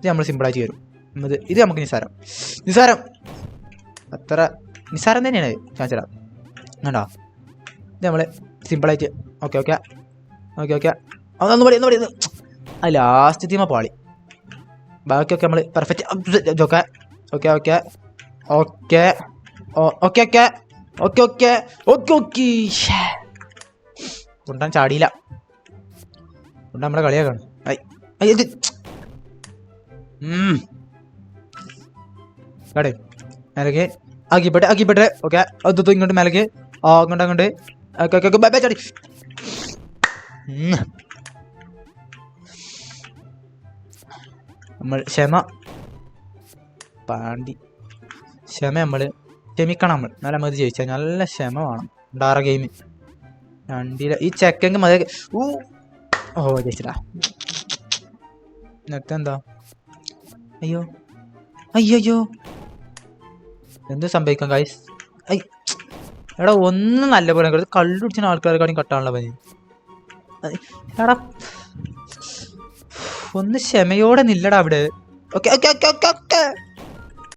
ഇത് നമ്മൾ സിമ്പിളായിട്ട് വരും. ഇത് നമുക്ക് നിസ്സാരം അത്ര നിസ്സാരം തന്നെയാണ്. ചാൻസ് ഇടാം കണ്ടോ. ഇത് നമ്മൾ സിമ്പിളായിട്ട് ഓക്കെ ഒന്ന് പടി അത് ലാസ്റ്റ് തീമ പാളി. ബാക്കിയൊക്കെ നമ്മൾ പെർഫെക്റ്റ് ഓക്കെ കൊണ്ടാൻ ചാടിയില്ല. കൊണ്ട് നമ്മളെ കളിയാക്കാണ്. കടേ മേലേക്ക് ആക്കിപ്പെട്ടെ ഓക്കെ അത് ഇങ്ങോട്ട് മേലേക്ക് അങ്ങോട്ട് ഓക്കെ ചാടി. നമ്മൾ നമ്മൾ ക്ഷമിക്കണം. നല്ല മതി ജയിച്ചാൽ നല്ല ക്ഷമ വേണം. ഉണ്ടാറ ഗെയിം രണ്ടില ഈ ചെക്കങ്ക് മതി. ജയിച്ചിട്ടാ നെത്തെന്താ? അയ്യോ എന്ത് സംഭവിക്കാം ഗൈസ്? എടാ ഒന്നും നല്ല പോലെ കള്ളു പിടിച്ച ആൾക്കാരെക്കാളും കട്ടാണല്ലോ പനി. എടാ ഒന്ന് ക്ഷമയോടെ നില്ലടാ അവിടെ. ഓക്കെ